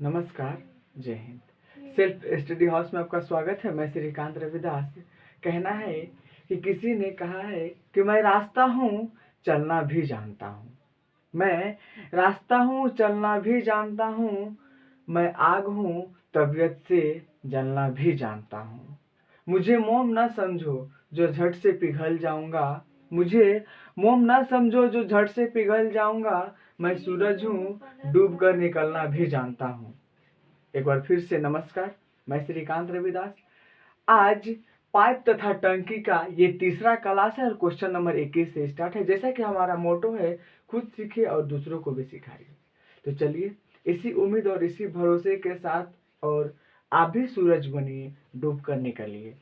नमस्कार, जय Hind. Self study house में आपका स्वागत है। मैं श्रीकांत रविदास। कहना है कि किसी ने कहा है कि मैं रास्ता हूँ, चलना भी जानता हूँ। मैं रास्ता हूँ, चलना भी जानता हूँ। मैं आग हूँ, तबीयत से जलना भी जानता हूँ। मुझे मोम न समझो जो झट से पिघल जाऊंगा। मुझे मोम न समझो जो झट से पिघल जाऊंगा। मैं सूरज हूँ, डूब कर निकलना भी जानता हूँ। एक बार फिर से नमस्कार, मैं श्रीकांत रविदास। आज पाइप तथा टंकी का ये तीसरा क्लास है और क्वेश्चन नंबर 21 से स्टार्ट है। जैसा कि हमारा मोटो है, खुद सीखे और दूसरों को भी सिखाइए। तो चलिए, इसी उम्मीद और इसी भरोसे के साथ और आप भी सूरज बनिए, डूब कर निकलिए।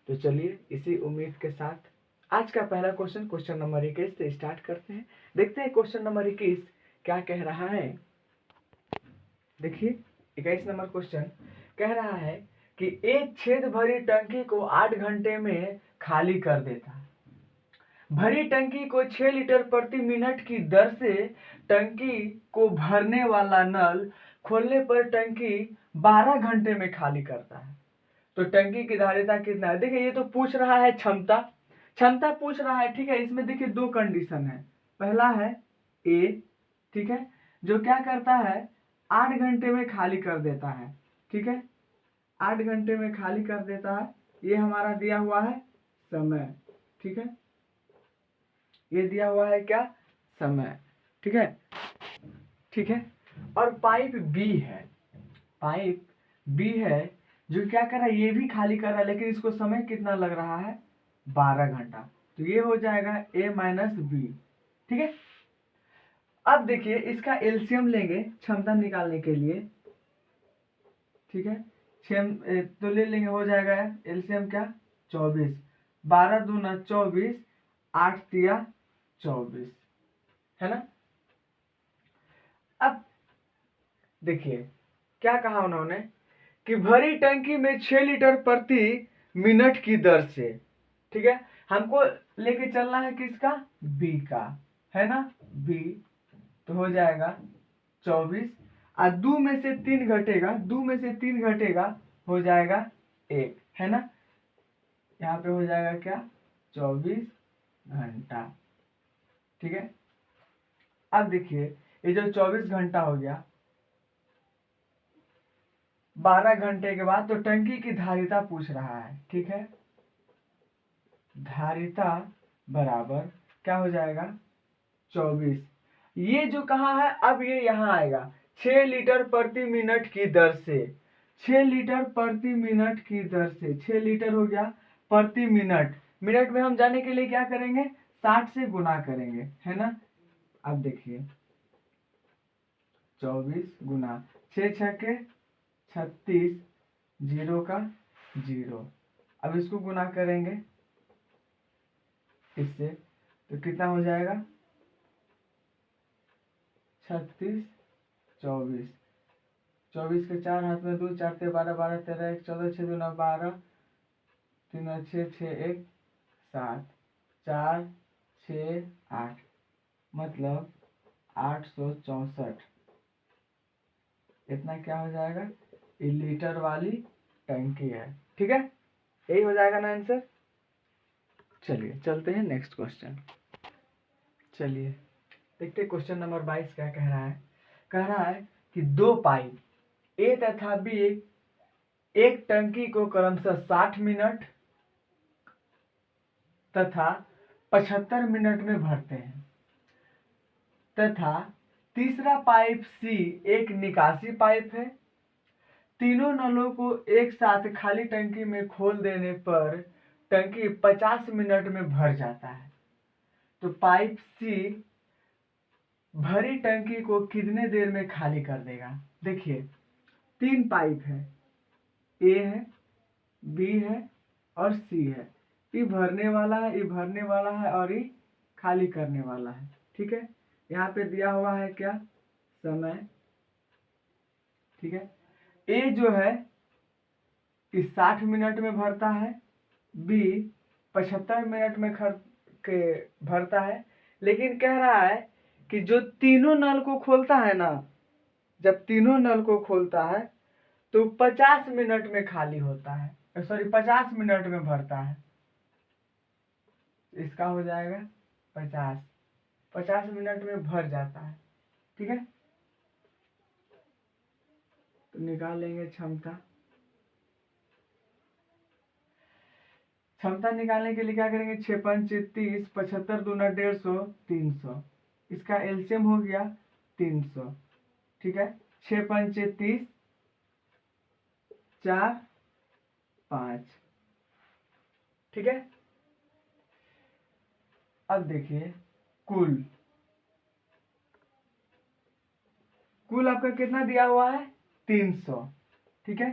तो चलिए, इसी उम्मीद के साथ आज का पहला क्वेश्चन नंबर 21 से स्टार्ट करते हैं। देखते हैं क्वेश्चन नंबर 21 क्या कह रहा है। देखिए, 21 नंबर क्वेश्चन कह रहा है कि एक छेद भरी टंकी को 8 घंटे में खाली कर देता है। भरी टंकी को 6 लीटर प्रति मिनट की दर से टंकी को भरने वाला नल खोलने पर टंकी 12 घंटे में खाली करता है। तो टंकी की धारिता कितना है? देखिए, ये तो पूछ रहा है क्षमता क्षमता पूछ रहा है। ठीक है, इसमें देखिए दो कंडीशन है। पहला है ए, ठीक है, जो क्या करता है 8 घंटे में खाली कर देता है। ठीक है, 8 घंटे में खाली कर देता है। ये हमारा दिया हुआ है समय। ठीक है, ये दिया हुआ है क्या? समय। ठीक है, ठीक है। और पाइप बी है, पाइप बी है जो क्या कर रहा है, ये भी खाली कर रहा है, लेकिन इसको समय कितना लग रहा है? 12 घंटा। तो ये हो जाएगा ए माइनस बी। ठीक है, अब देखिए इसका एलसीएम लेंगे क्षमता निकालने के लिए। ठीक है, तो ले लेंगे, हो जाएगा एलसीएम क्या? 24। 12 दूना 24, 8 तिया 24, है ना। अब देखिए क्या कहा उन्होंने कि भरी टंकी में 6 लीटर प्रति मिनट की दर से। ठीक है, हमको लेके चलना है किसका? बी का, है ना। बी तो हो जाएगा 24 और 2 में से 3 घटेगा, 2 में से 3 घटेगा, हो जाएगा 1, है ना। यहाँ पे हो जाएगा क्या? 24 घंटा। ठीक है, अब देखिए ये जो 24 घंटा हो गया, 12 घंटे के बाद तो टंकी की धारिता पूछ रहा है। ठीक है, धारिता बराबर क्या हो जाएगा? 24। ये जो कहा है, अब ये यहाँ आएगा 6 लीटर प्रति मिनट की दर से। 6 लीटर प्रति मिनट की दर से, 6 लीटर हो गया प्रति मिनट। मिनट में हम जाने के लिए क्या करेंगे? 60 से गुना करेंगे, है ना। अब देखिए 24 गुना 6 छके 36, 0 का 0। अब इसको गुना करेंगे इससे, तो कितना हो जाएगा? 36, 24। 24 के 4 हाथ में 2, 4 ते 12, 12 13 1 14, 6 दूना 12, 3 6 6 1 7, 4 6 8, मतलब 864। इतना क्या हो जाएगा? ये लीटर वाली टंकी है। ठीक है, यही हो जाएगा ना आंसर। चलिए चलते हैं नेक्स्ट क्वेश्चन। चलिए देखते क्वेश्चन नंबर 22 क्या कह रहा है। कह रहा है कि दो पाइप ए तथा बी एक टंकी को क्रमशः 60 मिनट तथा 75 मिनट में भरते हैं, तथा तीसरा पाइप सी एक निकासी पाइप है। तीनों नलों को एक साथ खाली टंकी में खोल देने पर टंकी 50 मिनट में भर जाता है। तो पाइप सी भरी टंकी को कितने देर में खाली कर देगा? देखिए 3 पाइप है, ए है, बी है और सी है। ये भरने वाला है, ये भरने वाला है और ये खाली करने वाला है। ठीक है, यहाँ पे दिया हुआ है क्या? समय। ठीक है, ए जो है कि 60 मिनट में भरता है, बी 75 मिनट में भरता है। लेकिन कह रहा है कि जो तीनों नल को खोलता है ना, जब तीनों नल को खोलता है तो 50 मिनट में खाली होता है, सॉरी 50 मिनट में भरता है। इसका हो जाएगा 50 मिनट में भर जाता है। ठीक है, तो निकाल लेंगे क्षमता। क्षमता निकालने के लिए क्या करेंगे, 6 5 30, 75 दूना 150, 300। इसका एलसीएम हो गया 300। ठीक है, 6 5 30, 4 5। ठीक है, अब देखिए कुल आपका कितना दिया हुआ है, 300। ठीक है,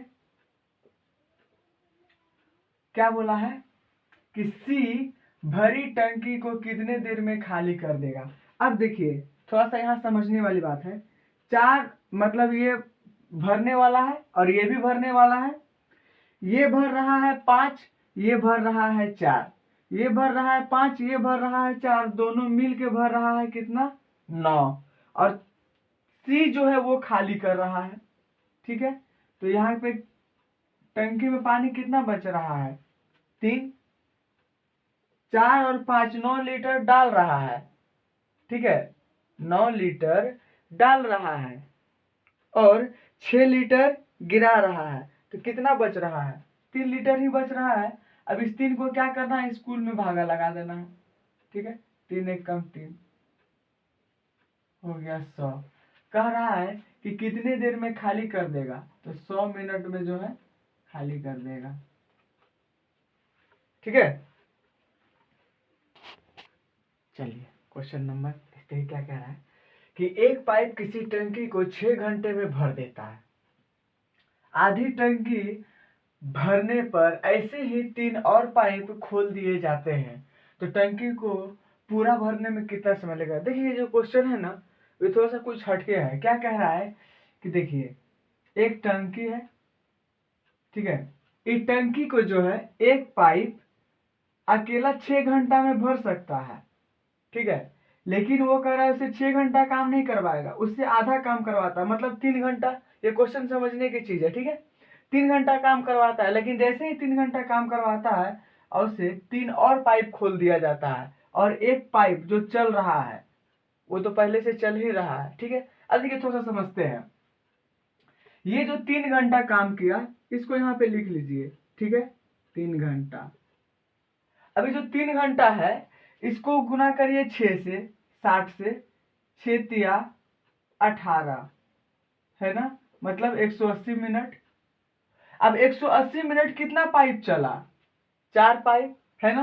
क्या बोला है कि सी भरी टंकी को कितने देर में खाली कर देगा। अब देखिए थोड़ा सा यहाँ समझने वाली बात है। 4 मतलब ये भरने वाला है और ये भी भरने वाला है। ये भर रहा है 5, ये भर रहा है 4, ये भर रहा है 5, ये भर रहा है 4, दोनों मिल के भर रहा है कितना, 9। और सी जो है वो खाली कर रहा है। ठीक है, तो यहाँ पे टंकी में पानी कितना बच रहा है, 3। 4 और 5 9 लीटर डाल रहा है। ठीक है, 9 लीटर डाल रहा है और 6 लीटर गिरा रहा है, तो कितना बच रहा है, 3 लीटर ही बच रहा है। अब इस 3 को क्या करना है, स्कूल में भागा लगा देना है। ठीक है, 3 1 कम 3 हो गया 100। कह रहा है कि कितने देर में खाली कर देगा, तो 100 मिनट में जो है खाली कर देगा। ठीक है, चलिए क्वेश्चन नंबर देखते क्या कह रहा है कि एक पाइप किसी टंकी को 6 घंटे में भर देता है। आधी टंकी भरने पर ऐसे ही 3 और पाइप खोल दिए जाते हैं, तो टंकी को पूरा भरने में कितना समय लगेगा। देखिए जो क्वेश्चन है ना, ये थोड़ा सा कुछ हटके है। क्या कह रहा है कि देखिए एक टंकी है, ठीक है, इस टंकी को जो है एक पाइप अकेला 6 घंटा में भर सकता है। ठीक है, लेकिन वो कह रहा है उसे 6 घंटा काम नहीं करवाएगा, उससे आधा काम करवाता है, मतलब 3 घंटा। ये क्वेश्चन समझने की चीज है। ठीक है, 3 घंटा काम करवाता है, लेकिन जैसे ही 3 घंटा काम करवाता है और उसे 3 और पाइप खोल दिया जाता है, और एक पाइप जो चल रहा है वो तो पहले से चल ही रहा है। ठीक है, अब देखिए थोड़ा सा समझते हैं। ये जो 3 घंटा काम किया, इसको यहाँ पे लिख लीजिए। ठीक है, 3 घंटा। अभी जो 3 घंटा है इसको गुना करिए 6 से, 60 से, 6 तिया 18, है ना, मतलब 180 मिनट। अब 180 मिनट कितना पाइप चला, 4 पाइप, है ना,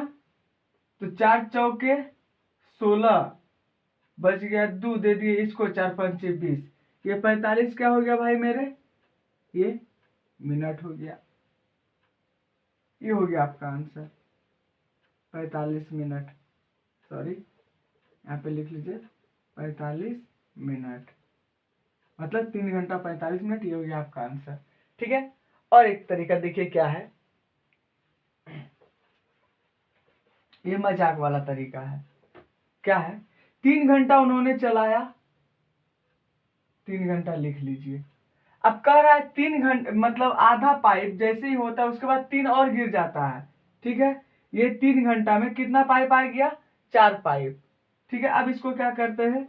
तो 4 चौके 16, बच गया 2, दे दिए इसको, 4 पंचे 20, ये 45 क्या हो गया भाई मेरे, ये मिनट हो गया। ये हो गया आपका आंसर, 45 मिनट। सॉरी, यहाँ पे लिख लीजिए 45 मिनट, मतलब 3 घंटा 45 मिनट। ये हो गया आपका आंसर। ठीक है, और एक तरीका देखिए क्या है, ये मजाक वाला तरीका है। क्या है, 3 घंटा उन्होंने चलाया, 3 घंटा लिख लीजिए। अब कह रहा है 3 घंटे मतलब आधा पाइप जैसे ही होता है उसके बाद 3 और गिर जाता है। ठीक है, ये 3 घंटा में कितना पाइप आ गया, 4 पाइप। ठीक है, अब इसको क्या करते हैं,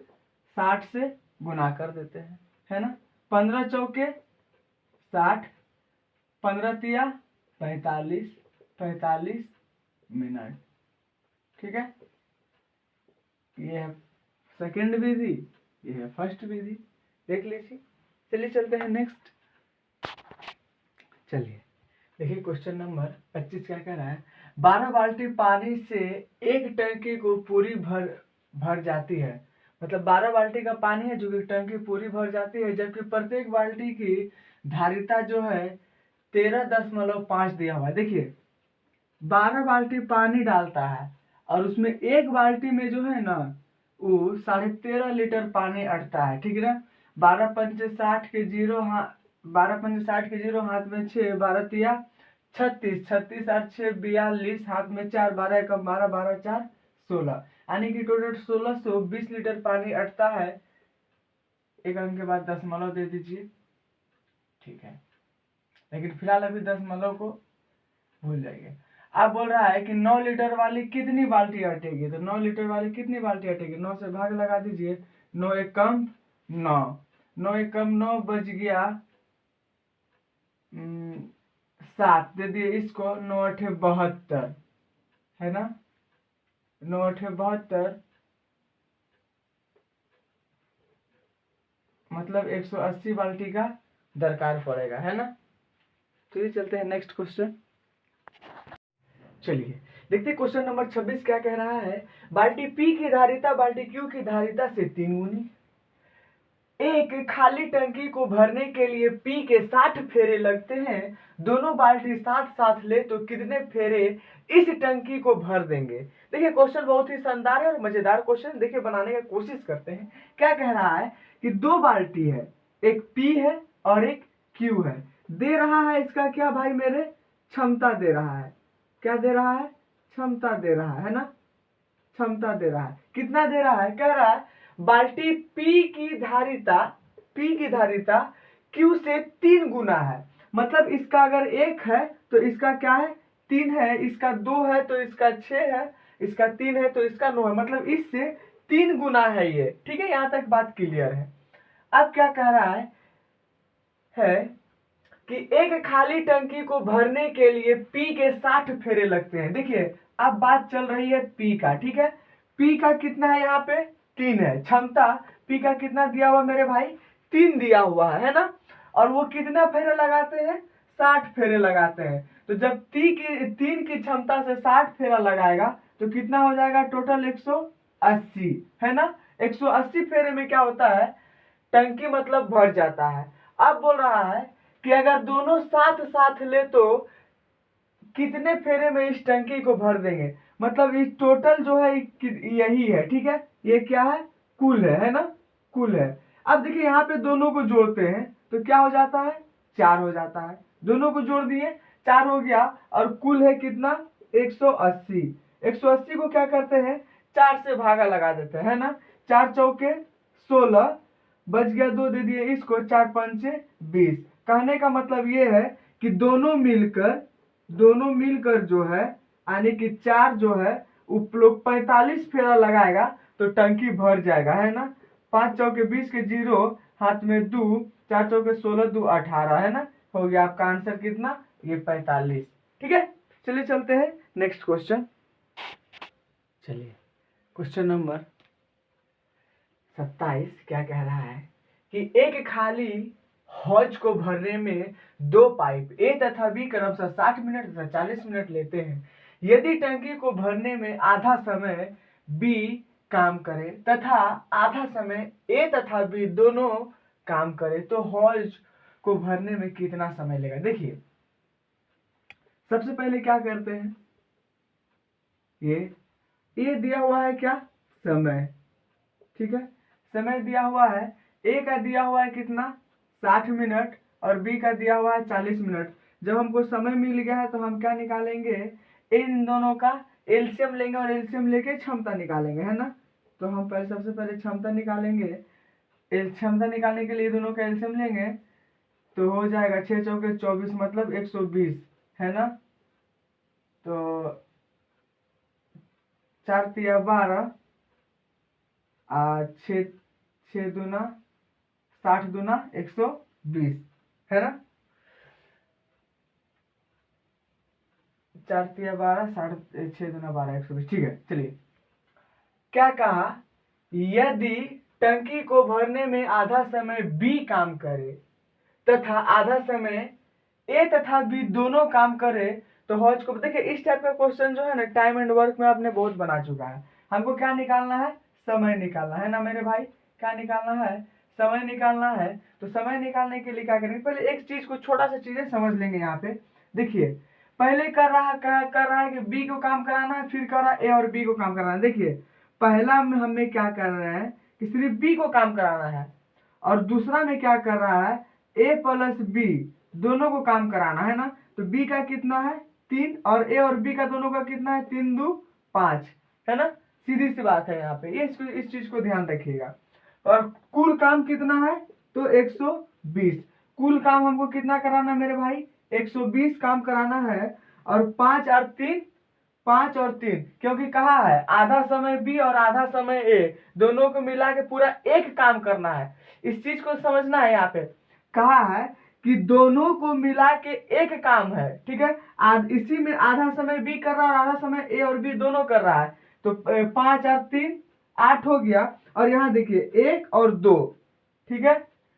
60 से गुना कर देते हैं, है ना, 15 चौके 60, 15 तिया 45, 45 मिनट। ठीक है, ये है सेकंड विधि, ये है फर्स्ट विधि, देख लीजिए। चलिए चलते हैं नेक्स्ट। चलिए देखिए क्वेश्चन नंबर 25 क्या कह रहा है, 12 बाल्टी पानी से एक टंकी को पूरी भर जाती है। मतलब 12 बाल्टी का पानी है जो कि टंकी पूरी भर जाती है, जबकि प्रत्येक बाल्टी की धारिता जो है 13.5 दिया हुआ है। देखिए 12 बाल्टी पानी डालता है और उसमें एक बाल्टी में जो है ना वो 13.5 लीटर पानी अटता है। ठीक है ना, 12 पंचे 60 के जीरो, हाँ 12 पंचे 60 के जीरो, हाथ में 6, 12 तिया 36, 36 और 6 42, हाथ में 4, 12 कम 12, 12 4 16, यानी कि टोटल 1620 लीटर पानी अटता है एक अंक के बाद दशमलव दे दीजिए, ठीक है, लेकिन फिलहाल अभी दशमलव को भूल जाइए। अब बोल रहा है कि 9 लीटर वाली कितनी बाल्टी अटेगी, तो 9 लीटर वाली कितनी बाल्टी अटेगी, 9 से भाग लगा दीजिए, 9 एकम 9, 9 एकम 9 बच गया 7, दे दिए इसको, 9 अठे 72, है ना, 9 अठे 72, मतलब 180 बाल्टी का दरकार पड़ेगा, है ना। चलिए चलते हैं नेक्स्ट क्वेश्चन। चलिए देखते हैं क्वेश्चन नंबर 26 क्या कह रहा है। बाल्टी पी की धारिता बाल्टी क्यू की धारिता से 3 गुनी। एक खाली टंकी को भरने के लिए पी के 60 फेरे लगते हैं। दोनों बाल्टी साथ साथ ले तो कितने फेरे इस टंकी को भर देंगे। देखिए क्वेश्चन बहुत ही शानदार है और मजेदार क्वेश्चन, देखिए बनाने की कोशिश करते हैं। क्या कह रहा है कि 2 बाल्टी है, एक पी है और एक क्यू है। दे रहा है इसका क्या भाई मेरे, क्षमता दे रहा है। क्या दे रहा है, क्षमता दे रहा है ना, क्षमता दे रहा है। कितना दे रहा है, कह रहा है बाल्टी पी की धारिता क्यू से 3 गुना है। मतलब इसका अगर 1 है तो इसका क्या है 3 है, इसका 2 है तो इसका 6 है, इसका 3 है तो इसका 9 है, मतलब इससे 3 गुना है ये, ठीक है। यहां तक बात क्लियर है। अब क्या कह रहा है कि एक खाली टंकी को भरने के लिए पी के 60 फेरे लगते हैं। देखिए अब बात चल रही है पी का, ठीक है। पी का कितना है, यहाँ पे 3 है, क्षमता पी का कितना दिया हुआ मेरे भाई, 3 दिया हुआ है ना। और वो कितना फेरे लगाते हैं, 60 फेरे लगाते हैं। तो जब 3 की क्षमता से 60 फेरा लगाएगा तो कितना हो जाएगा, टोटल 180, है ना। 180 फेरे में क्या होता है, टंकी मतलब भर जाता है। अब बोल रहा है कि अगर दोनों साथ साथ ले तो कितने फेरे में इस टंकी को भर देंगे। मतलब इस टोटल जो है यही है, ठीक है। ये क्या है, कुल है ना, कुल है। अब देखिए यहाँ पे दोनों को जोड़ते हैं तो क्या हो जाता है, 4 हो जाता है। दोनों को जोड़ दिए 4 हो गया और कुल है कितना, 180। 180 को क्या करते हैं, 4 से भागा लगा देते हैं, है ना। 4 चौके 16, बच गया 2 दे दिए इसको, 4 पंचे 20। कहने का मतलब ये है कि दोनों मिलकर जो है, यानी कि 4 जो है उपलोग 45 फेरा लगाएगा तो टंकी भर जाएगा, है ना। 5 चौके 20 के 0, हाथ में 2, 4 चौके 16, 2 18, है ना। हो गया आपका आंसर कितना, ये 45, ठीक है। चलिए चलते हैं नेक्स्ट क्वेश्चन। चलिए क्वेश्चन नंबर 27 क्या कह रहा है कि एक खाली हौज को भरने में 2 पाइप ए तथा बी क्रमशः 60 मिनट तथा 40 मिनट लेते हैं। यदि टंकी को भरने में आधा समय बी काम करे तथा आधा समय ए तथा बी दोनों काम करे तो हौज को भरने में कितना समय लेगा। देखिए सबसे पहले क्या करते हैं, ये दिया हुआ है क्या, समय, ठीक है। समय दिया हुआ है, ए का दिया हुआ है कितना 60 मिनट और बी का दिया हुआ है 40 मिनट। जब हमको समय मिल गया है तो हम क्या निकालेंगे, इन दोनों का एलसीएम लेंगे और एलसीएम लेके क्षमता निकालेंगे, है ना। तो हम सबसे पहले क्षमता निकालेंगे। क्षमता निकालने के लिए दोनों का एलसीएम लेंगे तो हो जाएगा 6 चौके 24, मतलब 120, है ना। तो 4 तिया 12, 6 दूना 60 दूना 120, है ना। 4 तिया 12, 60, 6 दूना 12, 120, ठीक है। चलिए क्या कहा, यदि टंकी को भरने में आधा समय बी काम करे तथा आधा समय ए तथा बी दोनों काम करे तो हौज को, देखिए इस टाइप का क्वेश्चन जो है ना टाइम एंड वर्क में आपने बहुत बना चुका है। हमको क्या निकालना है, समय निकालना है ना मेरे भाई। क्या निकालना है, समय निकालना है। तो समय निकालने के लिए क्या करेंगे, पहले एक चीज को छोटा सा चीजें समझ लेंगे यहाँ पे। देखिए पहले कर रहा है कि बी को काम कराना है, फिर कर रहा है ए और बी को काम कराना है। देखिए पहला में हमें क्या कर रहे हैं कि सिर्फ बी को काम कराना है और दूसरा में क्या कर रहा है, ए प्लस बी दोनों को काम कराना है ना। तो बी का कितना है 3 और ए और बी का दोनों का कितना है 3 2 5, है ना। सीधी सी बात है यहाँ पे, ये इस चीज को ध्यान रखिएगा। और कुल काम कितना है तो 120। कुल काम हमको कितना कराना है मेरे भाई, 120 काम कराना है। और 5 और 3 क्योंकि कहा है आधा समय बी और आधा समय ए दोनों को मिला के पूरा एक काम करना है। इस चीज को समझना है। यहाँ पे कहा है कि दोनों को मिला के एक काम है, ठीक है। इसी में आधा समय बी कर रहा है और आधा समय ए और बी दोनों कर रहा है। तो 5 और 3 8 हो गया। और यहाँ देखिए 1 और 2, ठीक है।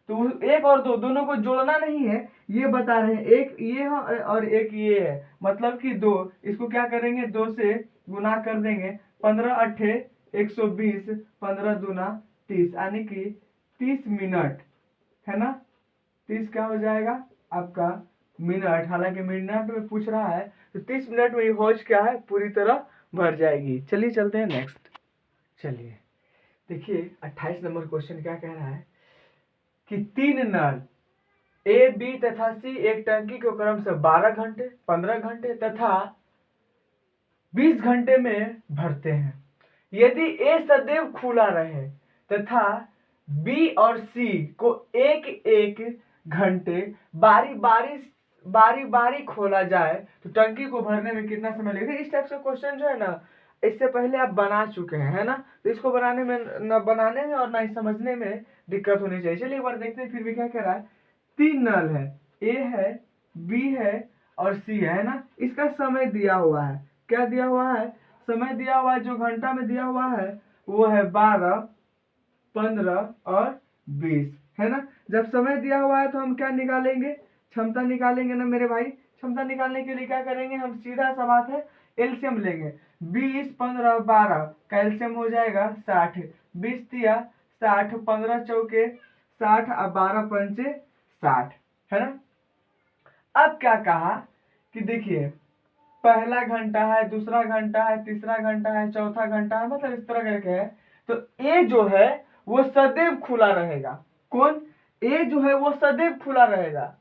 तो 1 और 2 दोनों को जोड़ना नहीं है, ये बता रहे हैं। एक ये है और एक ये है, मतलब कि 2। इसको क्या करेंगे, 2 से गुना कर देंगे। 15 × 8 120, 15 दूना 30, यानी कि 30 मिनट, है ना। 30 क्या हो जाएगा आपका मिनट, हालांकि मिनट में पूछ रहा है तो 30 मिनट में ये हौज क्या है पूरी तरह भर जाएगी। चलिए चलते हैं नेक्स्ट। चलिए देखिए 28 नंबर क्वेश्चन क्या कह रहा है कि 3 नल ए बी तथा सी एक टंकी को क्रम से 12 घंटे 15 घंटे तथा 20 घंटे में भरते हैं। यदि ए सदैव खुला रहे तथा बी और सी को एक एक घंटे बारी बारी खोला जाए तो टंकी को भरने में कितना समय लगेगा। इस टाइप से क्वेश्चन जो है ना, इससे पहले आप बना चुके हैं, है ना। तो इसको बनाने में न बनाने में और ना ही समझने में दिक्कत होनी चाहिए। चलिए एक बार देखते हैं फिर भी क्या कह रहा है। 3 नल है, ए है, बी है और सी है ना। इसका समय दिया हुआ है, क्या दिया हुआ है, समय दिया हुआ है। जो घंटा में दिया हुआ है वो है 12 15 और 20, है ना। जब समय दिया हुआ है तो हम क्या निकालेंगे, क्षमता निकालेंगे ना मेरे भाई। क्षमता निकालने के लिए क्या करेंगे, हम सीधा सा बात है एलसीएम लेंगे। 20 15 12 का एलसीएम हो जाएगा 60। 20 तिया 60, 15 चौके 60 और 12 पंचे 60, है ना। अब क्या कहा कि देखिए पहला घंटा है, दूसरा घंटा है, तीसरा घंटा है, चौथा घंटा है, मतलब इस तरह करके है। तो ए जो है वो सदैव खुला रहेगा। कौन, ए जो है वो सदैव खुला रहेगा।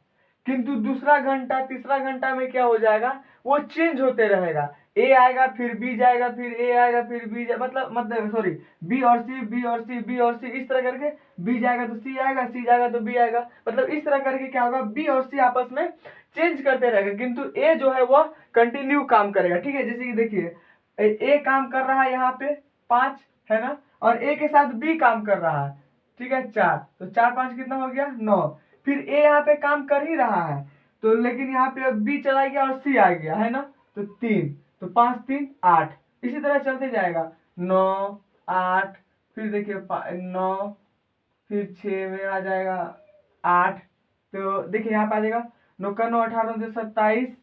किंतु दूसरा घंटा तीसरा घंटा में क्या हो जाएगा, वो चेंज होते रहेगा। ए आएगा फिर बी जाएगा, फिर ए आएगा फिर बी जाएगा, मतलब सॉरी बी और सी बी और सी बी और सी, इस तरह करके बी जाएगा तो सी आएगा, सी जाएगा तो बी आएगा। मतलब इस तरह करके क्या होगा, बी और सी आपस में चेंज करते रहेगा। किंतु ए जो है वह कंटिन्यू काम करेगा, ठीक है। जैसे कि देखिए ए काम कर रहा है यहाँ पे 5, है ना। और ए के साथ बी काम कर रहा है, ठीक है 4। तो 4 5 कितना हो गया 9। फिर ए यहाँ पे काम कर ही रहा है तो, लेकिन यहाँ पे अब बी चला गया और सी आ गया, है ना। तो 3, तो 5 3 8, इसी तरह चलते जाएगा। 9 8, फिर देखिए 9, फिर 6 में आ जाएगा 8। तो देखिए यहाँ पे आ जाएगा 9 का 9 18 29 27,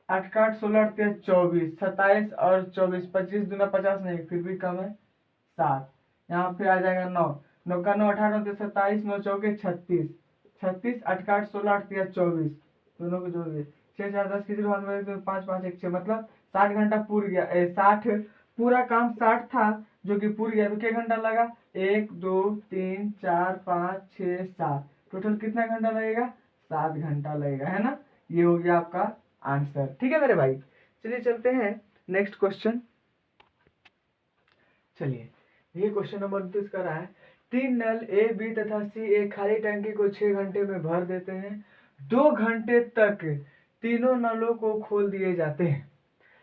8 का 8 16 8 24, 27 और 24, 25 दूना 50 नहीं, फिर भी कम है 7। यहाँ पे आ जाएगा 9, 9 का 9 18 29 27, 9 चौके 36, 36 8 का 8 16 8 24, दोनों को जोड़ दिए 6 4 10 किसी हाथ में तो 5 5 1 6, मतलब 60 घंटा पूर गया। 60 पूरा काम 60 था जो कि पूर गया। तो क्या घंटा लगा, 1 2 3 4 5 6 7, टोटल कितना घंटा लगेगा, 7 घंटा लगेगा, है ना। ये हो गया आपका आंसर, ठीक है मेरे भाई। चलिए चलते हैं नेक्स्ट क्वेश्चन। चलिए ये क्वेश्चन नंबर 29 का रहा है। 3 नल ए बी तथा सी एक खाली टंकी को 6 घंटे में भर देते हैं। 2 घंटे तक तीनों नलों को खोल दिए जाते हैं।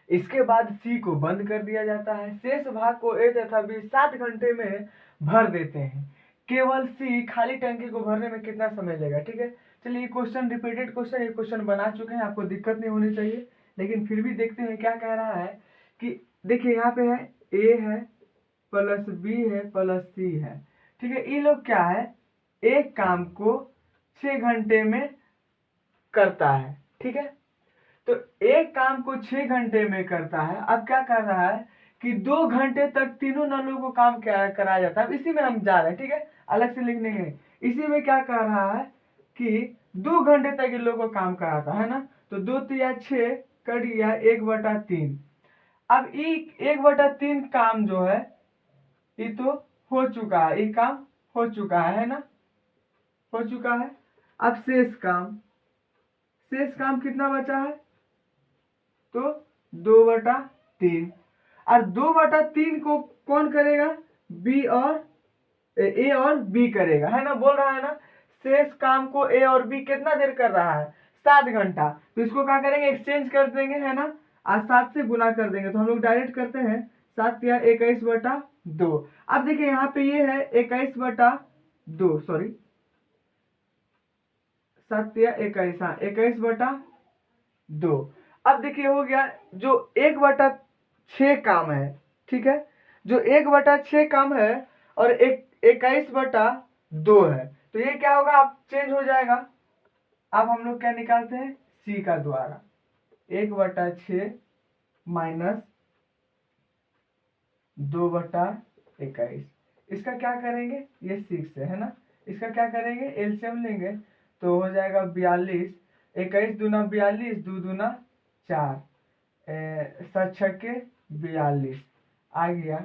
इसके बाद सी को बंद कर दिया जाता है। शेष भाग को ए तथा बी 7 घंटे में भर देते हैं। केवल सी खाली टंकी को भरने में कितना समय लेगा, ठीक है। चलिए ये क्वेश्चन रिपीटेड क्वेश्चन, ये क्वेश्चन बना चुके हैं, आपको दिक्कत नहीं होनी चाहिए। लेकिन फिर भी देखते हैं क्या कह रहा है कि देखिए यहाँ पे है ए है प्लस बी है प्लस सी है, ठीक है। ये लोग क्या है, एक काम को 6 घंटे में करता है, ठीक है। तो एक काम को 6 घंटे में करता है। अब क्या कर रहा है कि 2 घंटे तक तीनों नलों को काम कराया जाता है। इसी में हम जा रहे हैं, ठीक है, अलग से लिखने के। इसी में क्या कर रहा है कि 2 घंटे तक इन लोगों को काम कराता है ना। तो 2 तिया 6 कर दिया 1/3। अब 1/3 काम जो है ये तो हो चुका है, ये काम हो चुका है ना, हो चुका है। अब शेष काम कितना बचा है, तो 2/3। और 2/3 को कौन करेगा, बी और ए और बी करेगा, है ना, बोल रहा है ना शेष काम को ए और बी कितना देर कर रहा है, 7 घंटा। तो इसको क्या करेंगे, एक्सचेंज कर देंगे, है ना, आज 7 से गुना कर देंगे। तो हम लोग डायरेक्ट करते हैं 7 या 21/2। अब देखिए यहाँ पे ये है 21/2, सॉरी 7 या 21, हाँ 21/2। अब देखिए हो गया, जो 1/6 काम है, ठीक है, जो 1/6 काम है और 21/2 है, तो ये क्या होगा, आप चेंज हो जाएगा। अब हम लोग क्या निकालते हैं, सी का द्वारा 1/6 माइनस 2/21, इसका क्या करेंगे, ये 6 है ना, इसका क्या करेंगे, एलसीएम लेंगे तो हो जाएगा 42, 21 दूना 42, 2 दूना 4, 7 छक्के 42, आ गया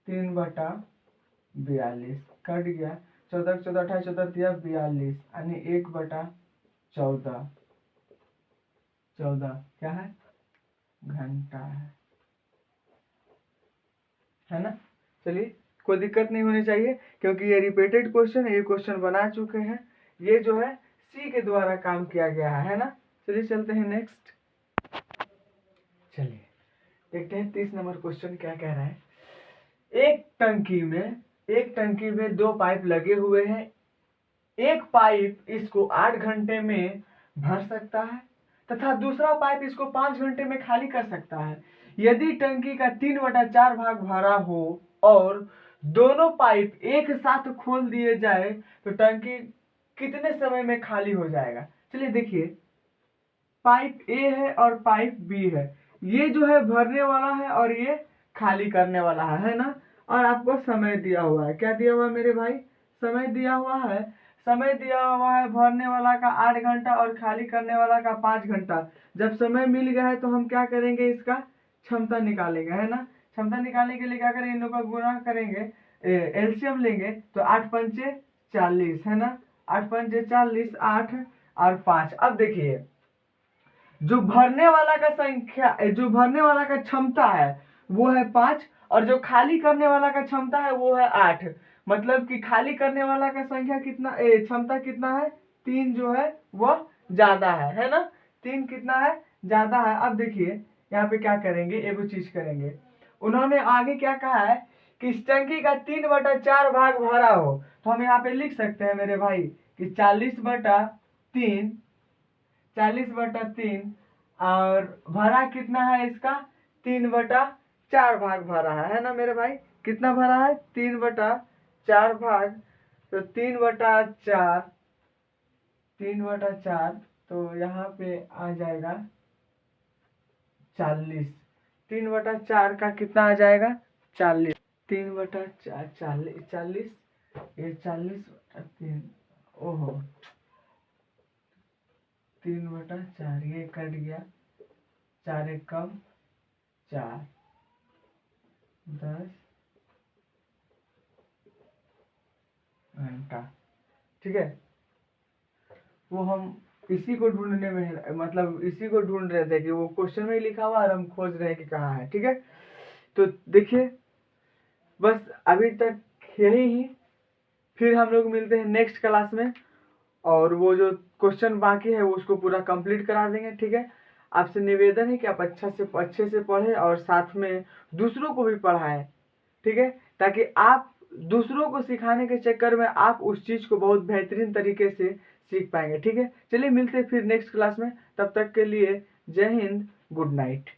3/42, कट गया 14 14 28 14 दिया 42, यानी 1/14 क्या है, घंटा है ना। चलिए कोई दिक्कत नहीं होनी चाहिए, क्योंकि ये रिपीटेड क्वेश्चन है, ये क्वेश्चन बना चुके हैं, ये जो है सी के द्वारा काम किया गया है ना। चलिए चलते हैं नेक्स्ट, चलिए देखते हैं 30 नंबर क्वेश्चन क्या कह रहा है। एक टंकी में 2 पाइप लगे हुए हैं, एक पाइप इसको 8 घंटे में भर सकता है तथा दूसरा पाइप इसको 5 घंटे में खाली कर सकता है। यदि टंकी का 3/4 भाग भरा हो और दोनों पाइप एक साथ खोल दिए जाए तो टंकी कितने समय में खाली हो जाएगा। चलिए देखिए, पाइप ए है और पाइप बी है, ये जो है भरने वाला है और ये खाली करने वाला है ना। और आपको समय दिया हुआ है, क्या दिया हुआ है मेरे भाई, समय दिया हुआ है। समय दिया हुआ है भरने वाला का 8 घंटा और खाली करने वाला का 5 घंटा। जब समय मिल गया है तो हम क्या करेंगे, इसका क्षमता निकालेंगे, है ना। क्षमता निकालने के लिए क्या करेंगे, इन लोगों का गुणा करेंगे, एलसीएम लेंगे तो 8 पंचे 40, है ना, 8 पंचे 40, 8 और 5। अब देखिए, जो भरने वाला का संख्या, जो भरने वाला का क्षमता है वो है 5 और जो खाली करने वाला का क्षमता है वो है 8। मतलब कि खाली करने वाला का संख्या कितना, क्षमता कितना है, 3 जो है वह ज्यादा है ना, 3 कितना है, ज्यादा है। अब देखिए यहाँ पे क्या करेंगे, एगो चीज करेंगे, उन्होंने आगे क्या कहा है कि इस टंकी का 3/4 भाग भरा हो, तो हम यहाँ पे लिख सकते हैं मेरे भाई कि 40/3, 40/3 और भरा कितना है इसका, 3/4 भाग भरा है ना मेरे भाई, कितना भरा है, 3/4 भाग, तो 3/4, 3/4, तो यहाँ पे आ जाएगा 40, 3/4 का कितना आ जाएगा, 40, 3/4 40, 40, ये 40/3, ओहो 3/4, ये कट गया, 4 एक कम 4, 10 घंटा, ठीक है। वो हम इसी को ढूंढने में, मतलब इसी को ढूंढ रहे थे कि वो क्वेश्चन में ही लिखा हुआ और हम खोज रहे हैं कि कहाँ है, ठीक है। तो देखिए बस अभी तक यही ही, फिर हम लोग मिलते हैं नेक्स्ट क्लास में और वो जो क्वेश्चन बाकी है वो उसको पूरा कंप्लीट करा देंगे, ठीक है। आपसे निवेदन है कि आप अच्छे से पढ़ें और साथ में दूसरों को भी पढ़ाएं, ठीक है, ताकि आप दूसरों को सिखाने के चक्कर में आप उस चीज को बहुत बेहतरीन तरीके से सीख पाएंगे, ठीक है। चलिए मिलते हैं फिर नेक्स्ट क्लास में, तब तक के लिए जय हिंद, गुड नाइट।